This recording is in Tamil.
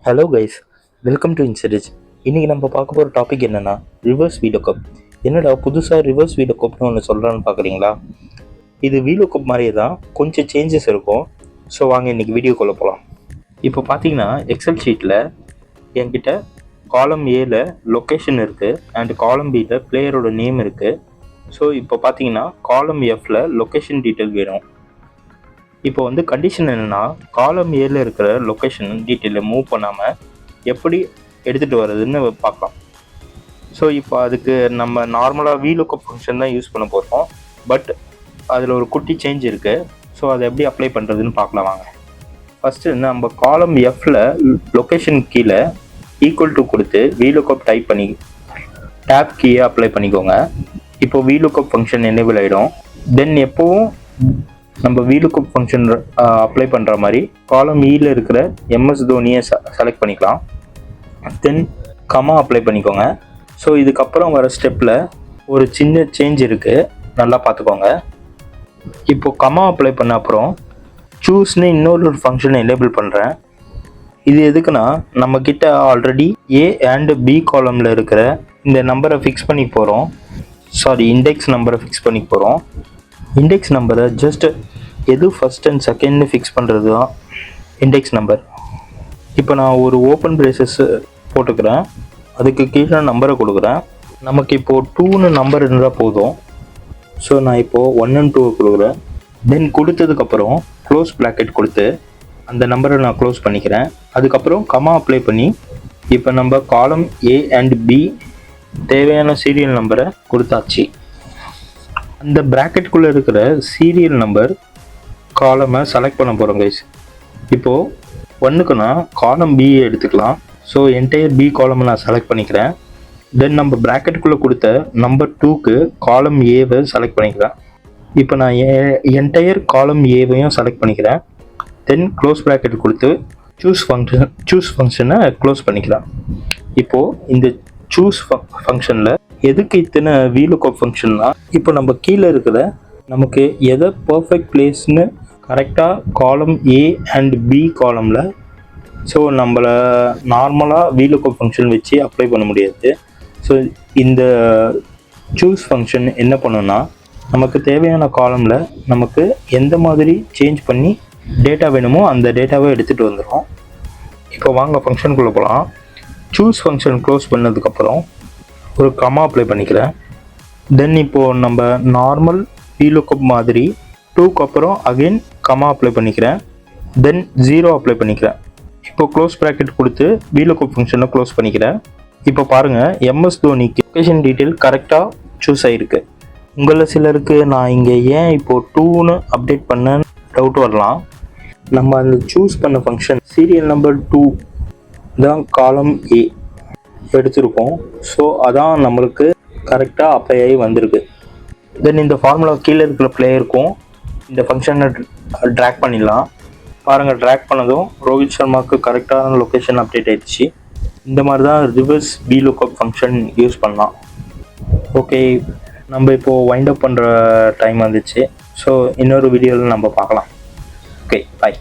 ஹலோ கைஸ், வெல்கம் டு இன்சரிச். இன்றைக்கி நம்ம பார்க்க போகிற டாபிக் என்னென்னா ரிவர்ஸ் VLOOKUP. என்னடா புதுசாக ரிவர்ஸ் VLOOKUPனு ஒன்று சொல்கிறான்னு பார்க்குறீங்களா? இது VLOOKUP மாதிரியே தான், கொஞ்சம் சேஞ்சஸ் இருக்கும். ஸோ வாங்க இன்றைக்கி வீடியோக்குள்ளே போகலாம். இப்போ பார்த்தீங்கன்னா எக்ஸல் ஷீட்டில் என்கிட்ட காலம் ஏல லொக்கேஷன் இருக்குது அண்ட் காலம் பியில் பிளேயரோட நேம் இருக்குது. ஸோ இப்போ பார்த்தீங்கன்னா காலம் எஃப்பில் லொக்கேஷன் டீட்டெயில் வேணும். இப்போ வந்து கண்டிஷன் என்னென்னா, காலம் ஏல இருக்கிற லொக்கேஷன் டீட்டெயிலை மூவ் பண்ணாமல் எப்படி எடுத்துகிட்டு வர்றதுன்னு பார்க்கலாம். ஸோ இப்போ அதுக்கு நம்ம நார்மலாக VLOOKUP ஃபங்க்ஷன் தான் யூஸ் பண்ண போகிறோம். பட் அதில் ஒரு குட்டி சேஞ்ச் இருக்குது. ஸோ அதை எப்படி அப்ளை பண்ணுறதுன்னு பார்க்கலாம் வாங்க. ஃபஸ்ட்டு நம்ம காலம் எஃப்பில் லொக்கேஷன் கீழே ஈக்குவல் டு கொடுத்து VLOOKUP டைப் பண்ணி டேப் கீயை அப்ளை பண்ணிக்கோங்க. இப்போ VLOOKUP ஃபங்க்ஷன் எனேபிள் ஆகிடும். தென் எப்போவும் நம்ம VLOOKUP ஃபங்க்ஷன் அப்ளை பண்ணுற மாதிரி காலம் ஈல இருக்கிற MS தோனியை செலக்ட் பண்ணிக்கலாம். தென் கமா அப்ளை பண்ணிக்கோங்க. ஸோ இதுக்கப்புறம் வர ஸ்டெப்பில் ஒரு சின்ன சேஞ்ச் இருக்குது, நல்லா பார்த்துக்கோங்க. இப்போ கமா அப்ளை பண்ண அப்புறம் சூஸ்னு இன்னொரு ஃபங்க்ஷனை எனேபிள் பண்ணுறேன். இது எதுக்குன்னா, நம்மக்கிட்ட ஆல்ரெடி A அண்ட் B காலமில் இருக்கிற இந்த நம்பரை ஃபிக்ஸ் பண்ணி போகிறோம். இண்டெக்ஸ் நம்பரை ஃபிக்ஸ் பண்ணி போகிறோம். இண்டெக்ஸ் நம்பரை ஜஸ்ட் எது ஃபஸ்ட் அண்ட் செகண்ட்னு ஃபிக்ஸ் பண்ணுறது தான் இண்டெக்ஸ் நம்பர். இப்போ நான் ஒரு ஓப்பன் பிரேசஸ் போட்டுக்கிறேன், அதுக்கு கீழே நம்பரை கொடுக்குறேன். நமக்கு இப்போது 2ன்னு நம்பர் இருந்தால் போதும். ஸோ நான் இப்போது 1 and 2 கொடுக்குறேன். தென் கொடுத்ததுக்கப்புறம் க்ளோஸ் ப்ராக்கெட் கொடுத்து அந்த நம்பரை நான் க்ளோஸ் பண்ணிக்கிறேன். அதுக்கப்புறம் கமா அப்ளை பண்ணி இப்போ நம்ம காலம் A அண்ட் B தேவையான சீரியல் நம்பரை கொடுத்தாச்சு. அந்த ப்ராக்கெட்டுக்குள்ளே இருக்கிற சீரியல் நம்பர் காலமை செலக்ட் பண்ண போகிறோம் கைஸ். இப்போது 1க்கு நான் காலம் B எடுத்துக்கலாம். ஸோ என்டையர் B காலமை நான் செலக்ட் பண்ணிக்கிறேன். தென் நம்ம ப்ராக்கெட்டுக்குள்ளே கொடுத்த நம்பர் 2க்கு காலம் ஏவை செலக்ட் பண்ணிக்கிறேன். இப்போ நான் என்டையர் காலம் ஏவையும் செலக்ட் பண்ணிக்கிறேன். தென் க்ளோஸ் ப்ராக்கெட் கொடுத்து சூஸ் ஃபங்க்ஷனை க்ளோஸ் பண்ணிக்கிறேன். இப்போது இந்த சூஸ் ஃபங்க்ஷனில் எதுக்கு இத்தனை VLOOKUP ஃபங்க்ஷன்னா, இப்போ நம்ம கீழே இருக்கிற நமக்கு எதை பர்ஃபெக்ட் பிளேஸ்னு கரெக்டாக காலம் A அண்ட் B காலமில் ஸோ நம்மளை நார்மலாக VLOOKUP ஃபங்க்ஷன் வச்சு அப்ளை பண்ண முடியாது. ஸோ இந்த சூஸ் ஃபங்க்ஷன் என்ன பண்ணுன்னா, நமக்கு தேவையான காலமில் நமக்கு எந்த மாதிரி சேஞ்ச் பண்ணி டேட்டா வேணுமோ அந்த டேட்டாவை எடுத்துகிட்டு வந்துடும். இப்போ வாங்க ஃபங்க்ஷனுக்குள்ளே போகலாம். சூஸ் ஃபங்க்ஷன் க்ளோஸ் பண்ணதுக்கப்புறம் ஒரு கமா அப்ளை பண்ணிக்கிறேன். தென் இப்போது நம்ம நார்மல் VLOOKUP மாதிரி 2க்கு அப்புறம் அகெயின் கமா அப்ளை பண்ணிக்கிறேன். தென் 0 அப்ளை பண்ணிக்கிறேன். இப்போ க்ளோஸ் ப்ராக்கெட் கொடுத்து VLOOKUP ஃபங்க்ஷனை க்ளோஸ் பண்ணிக்கிறேன். இப்போ பாருங்கள், MS தோனிக்கு லொக்கேஷன் டீட்டெயில் கரெக்டாக சூஸ் ஆகிருக்கு. உங்களில் சிலருக்கு நான் இங்கே ஏன் இப்போது 2ன்னு அப்டேட் பண்ண டவுட் வரலாம். நம்ம அந்த சூஸ் பண்ண ஃபங்க்ஷன் சீரியல் நம்பர் 2 தான் காலம் A எடுத்திருக்கோம். ஸோ அதான் நம்மளுக்கு கரெக்டாக அப்ளை ஆகி வந்திருக்கு. தென் இந்த ஃபார்முலா கீழே இருக்கிற பிளேயருக்கும் இந்த ஃபங்க்ஷனை ட்ராக் பண்ணிடலாம். பாருங்கள், ட்ராக் பண்ணதும் ரோஹித் சர்மாவுக்கு கரெக்டான லொக்கேஷன் அப்டேட் ஆகிடுச்சு. இந்த மாதிரி தான் ரிவர்ஸ் VLOOKUP ஃபங்க்ஷன் யூஸ் பண்ணலாம். ஓகே, நம்ம இப்போது வைண்ட் அப் பண்ணுற டைம் வந்துச்சு. ஸோ இன்னொரு வீடியோவில் நம்ம பார்க்கலாம். ஓகே, பாய்.